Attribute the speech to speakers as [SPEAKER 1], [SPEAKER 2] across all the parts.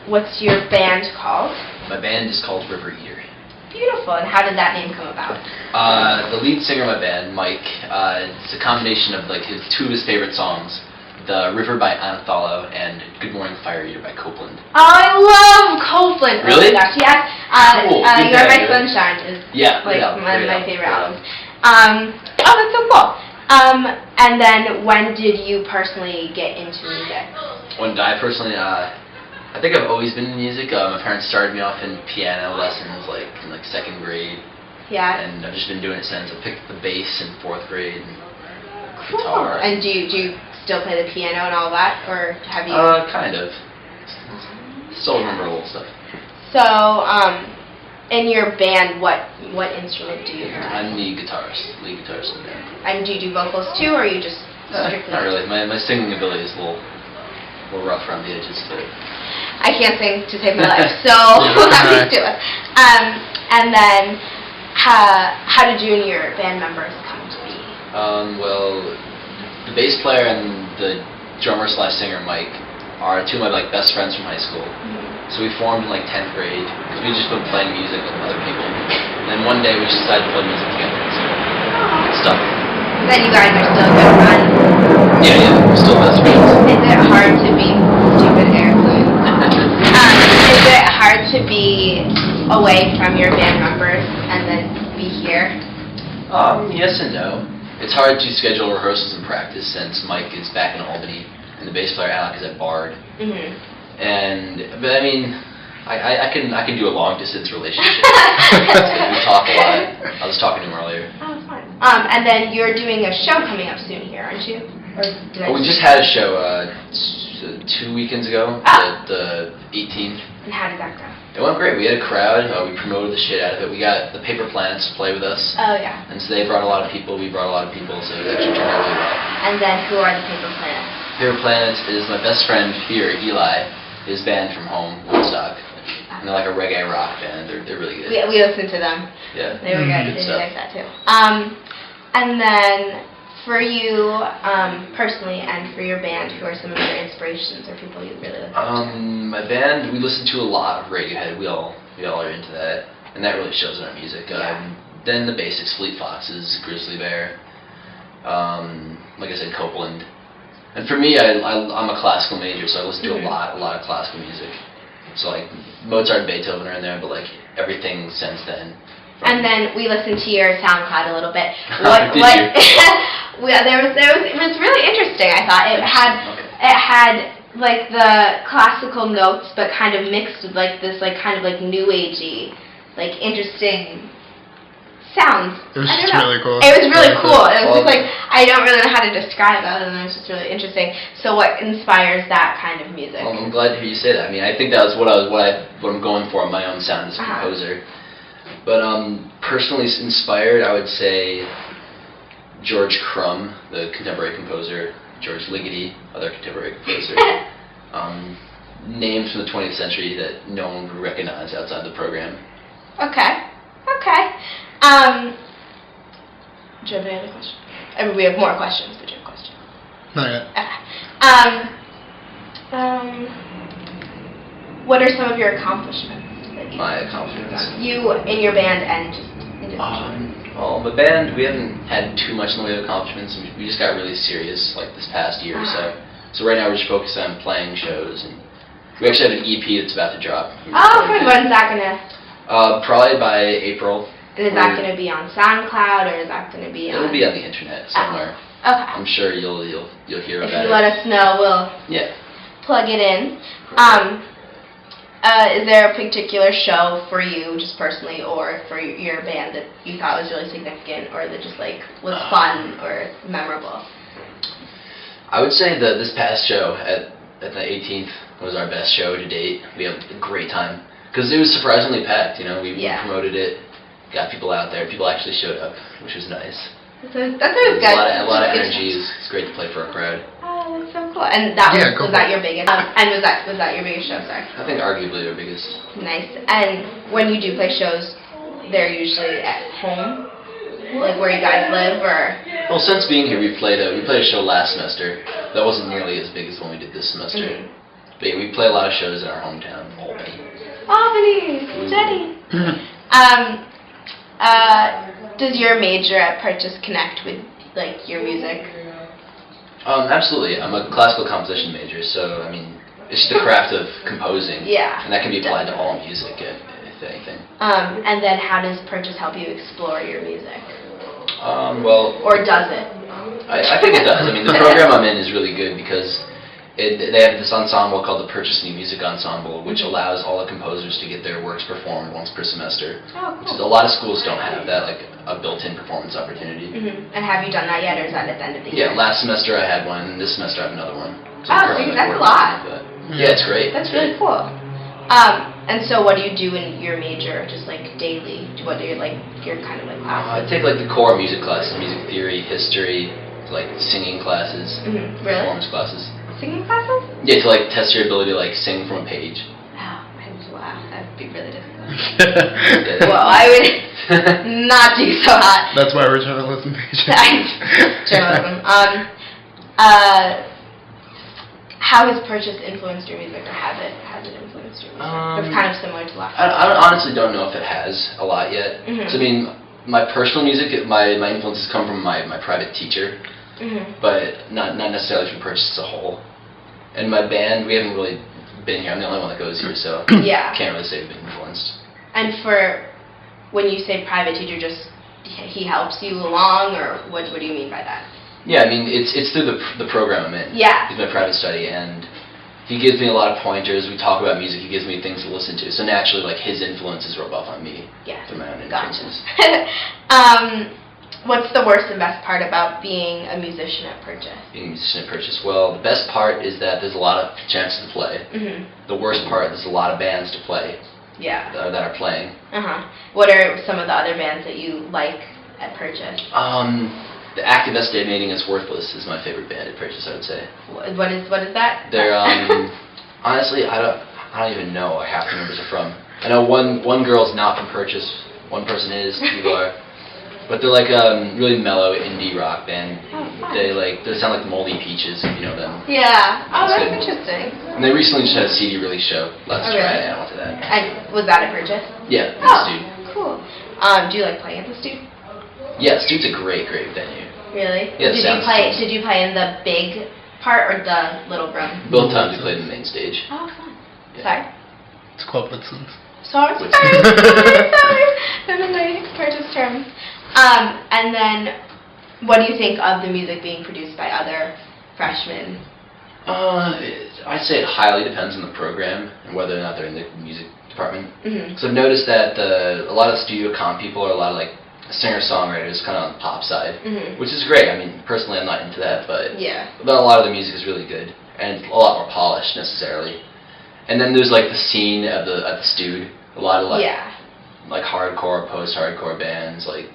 [SPEAKER 1] what's your band called?
[SPEAKER 2] My band is called River Eater.
[SPEAKER 1] Beautiful. And how did that name come about?
[SPEAKER 2] The lead singer of my band, Mike, it's a combination of like two of his favorite songs, The River by Anathallo and Good Morning Fire Eater by Copeland.
[SPEAKER 1] Oh, I love Copeland.
[SPEAKER 2] Really?
[SPEAKER 1] Oh my gosh, yes.
[SPEAKER 2] Cool.
[SPEAKER 1] You're My Sunshine is one of my favorite albums. Oh, that's so cool. And then when did you personally get into music?
[SPEAKER 2] When I personally, I think I've always been in music. My parents started me off in piano lessons, in second grade.
[SPEAKER 1] Yeah.
[SPEAKER 2] And I've just been doing it since. I picked up the bass in fourth grade and
[SPEAKER 1] cool.
[SPEAKER 2] guitar.
[SPEAKER 1] And do you still play the piano and all that, or have you?
[SPEAKER 2] Kind of. Still remember old stuff.
[SPEAKER 1] So, in your band, what instrument do you play?
[SPEAKER 2] I'm the guitarist, lead guitarist in the band.
[SPEAKER 1] And do you do vocals too, or are you just strictly?
[SPEAKER 2] Not really. My singing ability is a little rough around the edges, but
[SPEAKER 1] I can't sing to save my life, so let me do it. And then, how did you and your band members come to be?
[SPEAKER 2] Well, the bass player and the drummer / singer Mike are two of my best friends from high school. So we formed in 10th grade because we just been playing music with other people. And then one day we just decided to play music together. So it stuck.
[SPEAKER 1] Then you guys are still good friends.
[SPEAKER 2] Yeah, we're still best friends.
[SPEAKER 1] Is it hard to be stupid airplane? Is it hard to be away from your band members and then be here?
[SPEAKER 2] Yes and no. It's hard to schedule rehearsals and practice since Mike is back in Albany and the bass player Alec is at Bard. But I mean, I can do a long distance relationship. We talk a lot. I was talking to him earlier.
[SPEAKER 1] Oh, fun. And then you're doing a show coming up soon here, aren't you? Or
[SPEAKER 2] we just had a show 2 weekends ago, the 18th.
[SPEAKER 1] And how did that go?
[SPEAKER 2] It went great. We had a crowd. We promoted the shit out of it. We got the Paper Planets to play with us.
[SPEAKER 1] Oh, yeah.
[SPEAKER 2] And so they brought a lot of people. We brought a lot of people. So it actually turned out really well.
[SPEAKER 1] And then who are the Paper Planets?
[SPEAKER 2] Paper Planets is my best friend here, Eli. His band from home, Woodstock. And they're like a reggae rock band. They're really good.
[SPEAKER 1] We listened to them.
[SPEAKER 2] Yeah.
[SPEAKER 1] They were good. They like that too. And then for you personally and for your band, who are some of your inspirations or people you really look up to?
[SPEAKER 2] My band, we listen to a lot of Radiohead. We all are into that, and that really shows in our music. Then the basics: Fleet Foxes, Grizzly Bear. Like I said, Copeland. And for me, I'm a classical major, so I listen to a lot of classical music. So Mozart and Beethoven are in there, but everything since then.
[SPEAKER 1] And then we listened to your SoundCloud a little bit. It was really interesting. I thought it had the classical notes, but kind of mixed with this kind of new agey, interesting sounds.
[SPEAKER 3] It was just really cool.
[SPEAKER 1] It was really cool. It was just I don't really know how to describe it, and it was just really interesting. So what inspires that kind of music?
[SPEAKER 2] Well, I'm glad to hear you say that. I mean, I think that was what I'm going for in my own sound as a composer. But personally inspired, I would say George Crumb, the contemporary composer, George Ligeti, other contemporary composer. Names from the 20th century that no one would recognize outside the program.
[SPEAKER 1] Okay. Do you have any other questions? I mean, we have more questions, but do you have a question?
[SPEAKER 3] Not yet.
[SPEAKER 1] Okay. What are some of your accomplishments?
[SPEAKER 2] My accomplishments?
[SPEAKER 1] You in your band and just individually.
[SPEAKER 2] Well, the band, we haven't had too much in the way of accomplishments. We just got really serious this past year or so. So right now we're just focused on playing shows, and we actually have an EP that's about to drop.
[SPEAKER 1] Oh, good. When's that gonna?
[SPEAKER 2] Probably by April.
[SPEAKER 1] And is that gonna be on SoundCloud, or is that gonna be on?
[SPEAKER 2] It'll be on the internet somewhere.
[SPEAKER 1] Okay.
[SPEAKER 2] I'm sure you'll hear about it.
[SPEAKER 1] If you let us know, we'll plug it in. Is there a particular show for you, just personally, or for your band that you thought was really significant, or that just was fun or memorable?
[SPEAKER 2] I would say that this past show at the 18th was our best show to date. We had a great time because it was surprisingly packed. We promoted it, got people out there. People actually showed up, which was nice.
[SPEAKER 1] That's always good.
[SPEAKER 2] A lot of energy. It's great to play for a crowd.
[SPEAKER 1] Oh, that's so cool. And that was that your biggest? And was that your biggest show? Sorry.
[SPEAKER 2] I think arguably our biggest.
[SPEAKER 1] Nice. And when you do play shows, they're usually at home, where you guys live, or?
[SPEAKER 2] Well, since being here, we played a show last semester. That wasn't nearly as big as the one we did this semester. But yeah, we play a lot of shows in our hometown, Albany.
[SPEAKER 1] Albany, Jenny. Does your major at Purchase connect with like your music?
[SPEAKER 2] Absolutely. I'm a classical composition major, so I mean, it's the craft of composing.
[SPEAKER 1] Yeah.
[SPEAKER 2] And that can be applied to all music, if anything.
[SPEAKER 1] And then how does Purchase help you explore your music?
[SPEAKER 2] Well.
[SPEAKER 1] Or does it?
[SPEAKER 2] I think it does. I mean, the program I'm in is really good because they have this ensemble called the Purchase New Music Ensemble, which allows all the composers to get their works performed once per semester.
[SPEAKER 1] Oh, cool.
[SPEAKER 2] Which is, a lot of schools don't have that, like a built-in performance opportunity.
[SPEAKER 1] And have you done that yet, or is that at the end of the year?
[SPEAKER 2] Yeah, last semester I had one, and this semester I have another one. So
[SPEAKER 1] Oh, so that's a lot.
[SPEAKER 2] Yeah, it's great.
[SPEAKER 1] That's really cool. And so what do you do in your major, just like daily? What are your kind of like
[SPEAKER 2] I
[SPEAKER 1] classes?
[SPEAKER 2] take like the core music classes, music theory, history, like singing classes,
[SPEAKER 1] Really?
[SPEAKER 2] performance classes.
[SPEAKER 1] Singing classes?
[SPEAKER 2] Yeah, to like test your ability to like sing from a page.
[SPEAKER 1] Oh, wow, that'd be really difficult.
[SPEAKER 2] Yeah.
[SPEAKER 1] Well, I would not do so hot.
[SPEAKER 3] That's why we're journalism majors.
[SPEAKER 1] Journalism. How has Purchase influenced your music, or has it influenced your music? That's kind of similar to last.
[SPEAKER 2] I honestly don't know if it has a lot yet. So I mean, my personal music, my influences come from my private teacher, but not necessarily from Purchase as a whole. And my band, we haven't really been here. I'm the only one that goes here, so
[SPEAKER 1] Yeah.
[SPEAKER 2] can't really say we've been influenced.
[SPEAKER 1] And for when you say private teacher, just he helps you along, or what do you mean by that?
[SPEAKER 2] Yeah, I mean it's through the program I'm in.
[SPEAKER 1] Yeah.
[SPEAKER 2] He's my private study, and he gives me a lot of pointers. We talk about music. He gives me things to listen to. So naturally, like his influences rub off on me.
[SPEAKER 1] Yeah.
[SPEAKER 2] Through my own
[SPEAKER 1] Gotcha.
[SPEAKER 2] influences.
[SPEAKER 1] What's the worst and best part about being a musician at Purchase?
[SPEAKER 2] Being a musician at Purchase, well, the best part is that there's a lot of chances to play. The worst part, there's a lot of bands to play.
[SPEAKER 1] Yeah.
[SPEAKER 2] That are playing.
[SPEAKER 1] What are some of the other bands that you like at Purchase?
[SPEAKER 2] The Active Estimating is Worthless is my favorite band at Purchase, I would say.
[SPEAKER 1] What is that?
[SPEAKER 2] They're honestly, I don't even know where half the members are from. I know one girl's not from Purchase, one person is, you are. But they're like a really mellow indie rock band.
[SPEAKER 1] Oh, fun.
[SPEAKER 2] They sound like Moldy Peaches, if you know them.
[SPEAKER 1] Yeah. Oh,
[SPEAKER 2] That's
[SPEAKER 1] that's
[SPEAKER 2] good.
[SPEAKER 1] interesting.
[SPEAKER 2] And they recently just had a CD release show last
[SPEAKER 1] Oh, really?
[SPEAKER 2] Friday, and I went to that.
[SPEAKER 1] And was that at Purchase?
[SPEAKER 2] Yeah, the
[SPEAKER 1] Oh,
[SPEAKER 2] Stude.
[SPEAKER 1] cool. Do you like playing at the Stude?
[SPEAKER 2] Yeah, Stude's a great venue.
[SPEAKER 1] Really?
[SPEAKER 2] Yeah, it sounds cool.
[SPEAKER 1] Did you play in the big part or the little room?
[SPEAKER 2] Both times we played in the main stage.
[SPEAKER 1] Oh, fun.
[SPEAKER 2] Yeah.
[SPEAKER 1] Sorry.
[SPEAKER 3] It's called Whitson's.
[SPEAKER 1] Sorry.
[SPEAKER 2] Which-
[SPEAKER 1] Sorry. Those are my Purchase terms. And then, what do you think of the music being produced by other freshmen?
[SPEAKER 2] I'd say it highly depends on the program and whether or not they're in the music department.
[SPEAKER 1] Mm-hmm.
[SPEAKER 2] So I've noticed that a lot of studio comp people are a lot of like singer-songwriters kind of on the pop side, which is great. I mean, personally I'm not into that, but a lot of the music is really good and a lot more polished necessarily. And then there's like the scene at the Stude, a lot of like hardcore, post-hardcore bands, like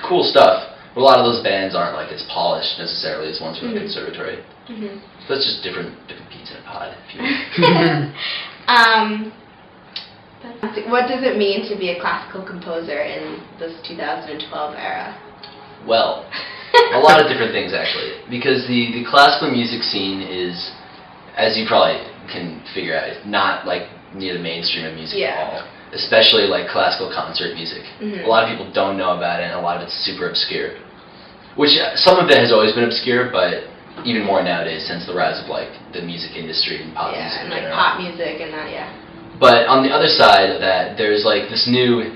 [SPEAKER 2] cool stuff. But a lot of those bands aren't like as polished necessarily as ones from the conservatory. So that's just different peas in a pod, if you will.
[SPEAKER 1] What does it mean to be a classical composer in this 2012 era?
[SPEAKER 2] Well, a lot of different things actually, because the classical music scene is, as you probably can figure out, it's not like near the mainstream of music at all. Especially like classical concert music. A lot of people don't know about it, and a lot of it's super obscure. Which some of it has always been obscure, but even more nowadays since the rise of like the music industry and pop music in
[SPEAKER 1] and like
[SPEAKER 2] general.
[SPEAKER 1] pop music and that,
[SPEAKER 2] But on the other side of that, there's like this new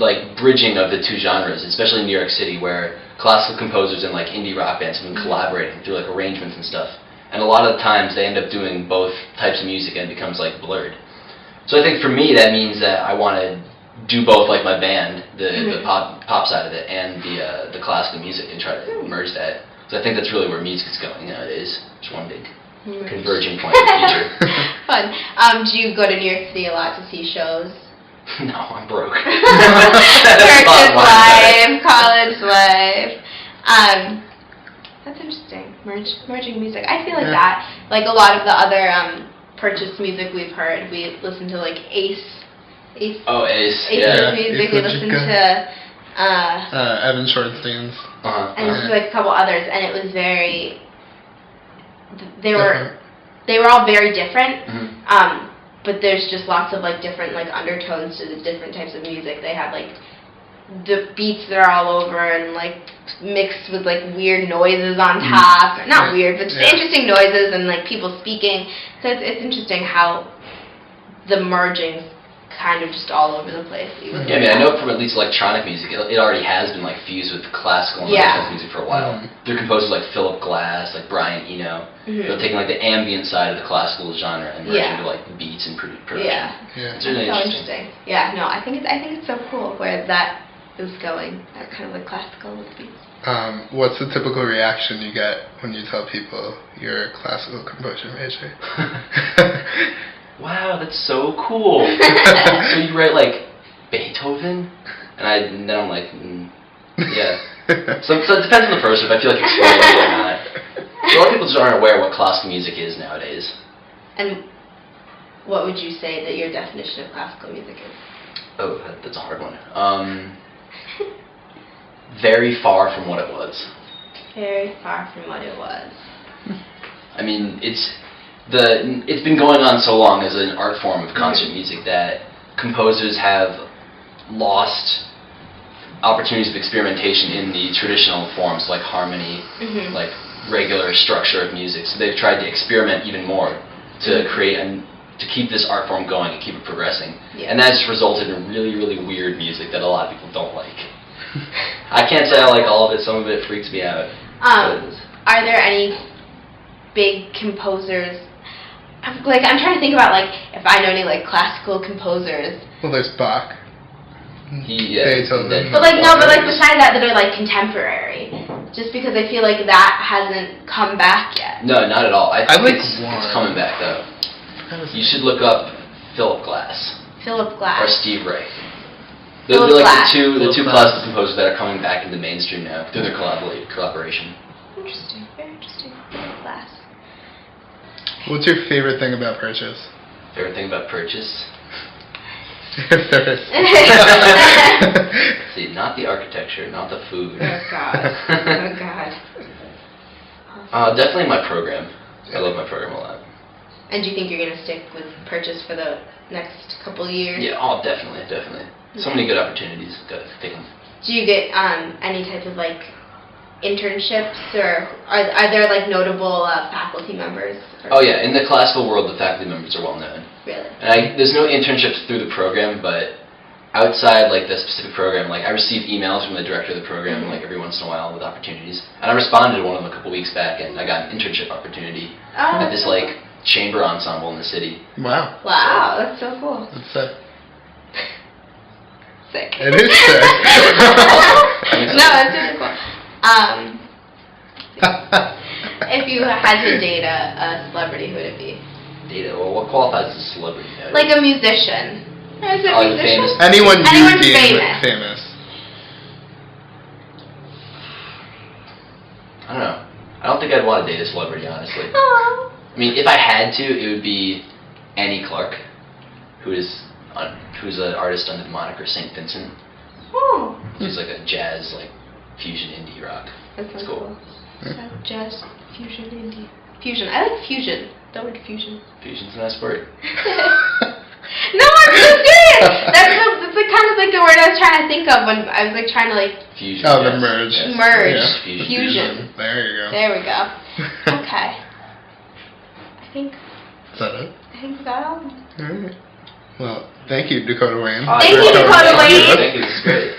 [SPEAKER 2] like bridging of the two genres, especially in New York City, where classical composers and like indie rock bands have been collaborating through like arrangements and stuff. And a lot of the times they end up doing both types of music and it becomes like blurred. So I think for me that means that I want to do both, like my band, the pop side of it, and the classical music, and try to merge that. So I think that's really where music's going nowadays. It's one big converging point in the future.
[SPEAKER 1] Fun. Do you go to New York City a lot to see shows?
[SPEAKER 2] No, I'm broke.
[SPEAKER 1] Purchase life, college life. That's interesting. Merging music. I feel like that. Like a lot of the other Purchase music we've heard, we listen to like Ace.
[SPEAKER 2] Oh, Ace.
[SPEAKER 1] Ace music. We listen to
[SPEAKER 3] Evan Shortstand's.
[SPEAKER 1] and just like a couple others, and it was very. They were they were all very different.
[SPEAKER 2] Mhm.
[SPEAKER 1] But there's just lots of like different like undertones to the different types of music. They had like the beats that are all over and like mixed with like weird noises on top. Not weird, but just interesting noises and like people speaking. So it's interesting how the merging's kind of just all over the place.
[SPEAKER 2] Yeah, I mean, I know from at least electronic music, it already has been like fused with classical and electronic music for a while. There are composers like Philip Glass, like Brian Eno, they're taking like the ambient side of the classical genre and merging into like beats and production.
[SPEAKER 1] Yeah,
[SPEAKER 2] It's really
[SPEAKER 1] so
[SPEAKER 2] interesting.
[SPEAKER 1] Yeah, no, I think it's so cool where that is going. That kind of like classical with beats.
[SPEAKER 3] What's the typical reaction you get when you tell people you're a classical composer major?
[SPEAKER 2] Wow, that's so cool. So you write like Beethoven? And then I'm like, yeah. So it depends on the person, if I feel like explaining it or not. A lot of people just aren't aware what classical music is nowadays.
[SPEAKER 1] And what would you say that your definition of classical music is?
[SPEAKER 2] Oh, that's a hard one. Very far from what it was.
[SPEAKER 1] Very far from what it was.
[SPEAKER 2] I mean, it's been going on so long as an art form of concert music that composers have lost opportunities of experimentation in the traditional forms like harmony, like regular structure of music. So they've tried to experiment even more to create and to keep this art form going and keep it progressing. And that's just resulted in really, really weird music that a lot of people don't like. I can't say I like all of it. Some of it freaks me out.
[SPEAKER 1] Are there any big composers? Like, I'm trying to think about like if I know any like classical composers.
[SPEAKER 3] Well, there's Bach.
[SPEAKER 2] Beethoven.
[SPEAKER 1] But like no, but like besides that are like contemporary. Just because I feel like that hasn't come back yet.
[SPEAKER 2] No, not at all. I think it's
[SPEAKER 3] one.
[SPEAKER 2] coming back though. You should look up Philip Glass.
[SPEAKER 1] Philip
[SPEAKER 2] Or
[SPEAKER 1] Glass.
[SPEAKER 2] Steve Ray.
[SPEAKER 1] Philip
[SPEAKER 2] They're like
[SPEAKER 1] Glass.
[SPEAKER 2] the two classical composers that are coming back into mainstream now through their collaboration.
[SPEAKER 1] Interesting. Very interesting. Philip Glass.
[SPEAKER 3] What's your favorite thing about Purchase?
[SPEAKER 2] Favorite thing about Purchase?
[SPEAKER 3] If there is.
[SPEAKER 2] See, not the architecture, not the food.
[SPEAKER 1] Oh God. Oh God.
[SPEAKER 2] Definitely my program. I love my program a lot.
[SPEAKER 1] And do you think you're gonna stick with Purchase for the next couple of years?
[SPEAKER 2] Yeah, oh, definitely. So many good opportunities. Gotta take them.
[SPEAKER 1] Do you get any type of like internships, or are there like notable faculty members?
[SPEAKER 2] Oh yeah, in the classical world, the faculty members are well known.
[SPEAKER 1] Really?
[SPEAKER 2] And there's no internships through the program, but outside like the specific program, like I receive emails from the director of the program like every once in a while with opportunities. And I responded to one of them a couple weeks back, and I got an internship opportunity at this like chamber ensemble in the city.
[SPEAKER 3] Wow.
[SPEAKER 1] Wow, that's so cool.
[SPEAKER 3] That's sick.
[SPEAKER 1] Sick.
[SPEAKER 3] It is sick.
[SPEAKER 1] No, it's super cool. If you had to date a celebrity, who would it be?
[SPEAKER 2] Data. Well, what qualifies as a celebrity?
[SPEAKER 1] Like a musician. Is it
[SPEAKER 2] Like
[SPEAKER 1] musician?
[SPEAKER 2] famous.
[SPEAKER 3] Anyone you
[SPEAKER 1] Anyone's
[SPEAKER 3] deem
[SPEAKER 1] famous.
[SPEAKER 3] famous.
[SPEAKER 2] I don't know. I don't think I'd want to date a celebrity, honestly.
[SPEAKER 1] Aww.
[SPEAKER 2] I mean, if I had to, it would be Annie Clark, who's an artist under the moniker St. Vincent.
[SPEAKER 1] Oh.
[SPEAKER 2] She's like a jazz, like fusion indie rock.
[SPEAKER 1] That sounds
[SPEAKER 2] It's cool.
[SPEAKER 1] Jazz, fusion, indie. Fusion. I like fusion. The word fusion.
[SPEAKER 2] Fusion's a nice word.
[SPEAKER 1] No, I'm so serious. That's like kind of like the word I was trying to think of when I was like trying to like
[SPEAKER 2] Fusion.
[SPEAKER 3] Oh, the
[SPEAKER 2] yes.
[SPEAKER 3] merge.
[SPEAKER 2] Yes.
[SPEAKER 1] merge.
[SPEAKER 3] Yeah.
[SPEAKER 1] Fusion.
[SPEAKER 3] There you go.
[SPEAKER 1] There we go. Okay. I think
[SPEAKER 3] Is that it?
[SPEAKER 1] that's all.
[SPEAKER 3] Alright. Well, thank you, Dakota Wayne.
[SPEAKER 1] Thank you, Dakota Wayne.
[SPEAKER 2] Thank you. This is great.